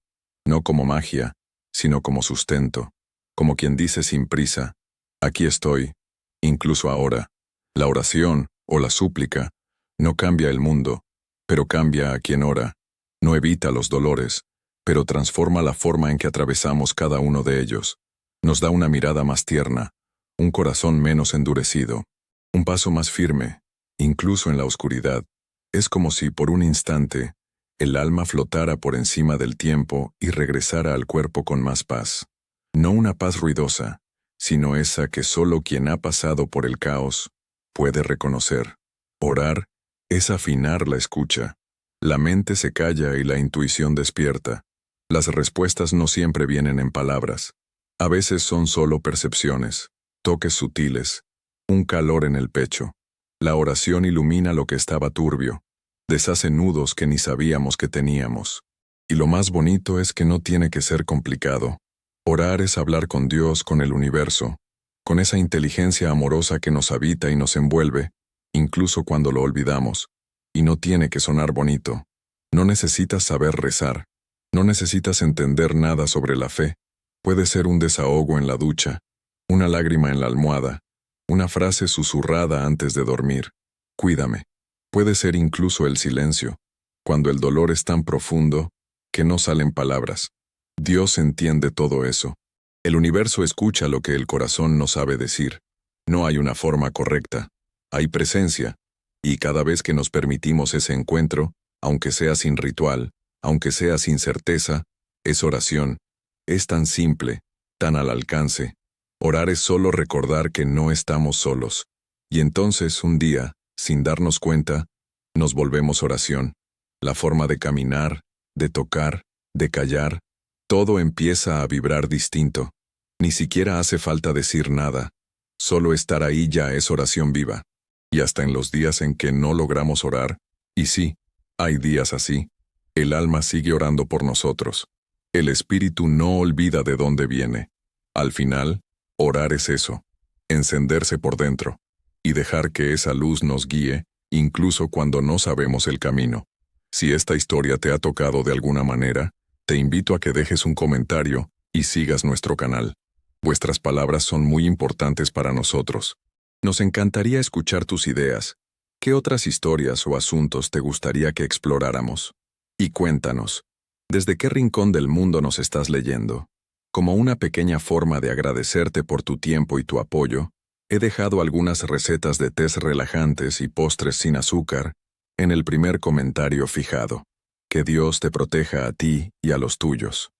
no como magia, sino como sustento, como quien dice sin prisa, aquí estoy, incluso ahora. La oración, o la súplica, no cambia el mundo, pero cambia a quien ora. No evita los dolores, pero transforma la forma en que atravesamos cada uno de ellos. Nos da una mirada más tierna, un corazón menos endurecido, un paso más firme, incluso en la oscuridad. Es como si, por un instante, el alma flotara por encima del tiempo y regresara al cuerpo con más paz. No una paz ruidosa, sino esa que solo quien ha pasado por el caos puede reconocer. Orar es afinar la escucha. La mente se calla y la intuición despierta. Las respuestas no siempre vienen en palabras. A veces son solo percepciones, toques sutiles, un calor en el pecho. La oración ilumina lo que estaba turbio, deshace nudos que ni sabíamos que teníamos. Y lo más bonito es que no tiene que ser complicado. Orar es hablar con Dios, con el universo, con esa inteligencia amorosa que nos habita y nos envuelve, incluso cuando lo olvidamos. Y no tiene que sonar bonito. No necesitas saber rezar. No necesitas entender nada sobre la fe. Puede ser un desahogo en la ducha, una lágrima en la almohada, una frase susurrada antes de dormir. Cuídame. Puede ser incluso el silencio, cuando el dolor es tan profundo que no salen palabras. Dios entiende todo eso. El universo escucha lo que el corazón no sabe decir. No hay una forma correcta. Hay presencia. Y cada vez que nos permitimos ese encuentro, aunque sea sin ritual, aunque sea sin certeza, es oración. Es tan simple, tan al alcance. Orar es solo recordar que no estamos solos. Y entonces, un día, sin darnos cuenta, nos volvemos oración. La forma de caminar, de tocar, de callar, todo empieza a vibrar distinto. Ni siquiera hace falta decir nada. Solo estar ahí ya es oración viva. Y hasta en los días en que no logramos orar, y sí, hay días así, el alma sigue orando por nosotros. El espíritu no olvida de dónde viene. Al final, orar es eso, encenderse por dentro, y dejar que esa luz nos guíe, incluso cuando no sabemos el camino. Si esta historia te ha tocado de alguna manera, te invito a que dejes un comentario y sigas nuestro canal. Vuestras palabras son muy importantes para nosotros. Nos encantaría escuchar tus ideas. ¿Qué otras historias o asuntos te gustaría que exploráramos? Y cuéntanos, ¿desde qué rincón del mundo nos estás leyendo? Como una pequeña forma de agradecerte por tu tiempo y tu apoyo, he dejado algunas recetas de tés relajantes y postres sin azúcar en el primer comentario fijado. Que Dios te proteja a ti y a los tuyos.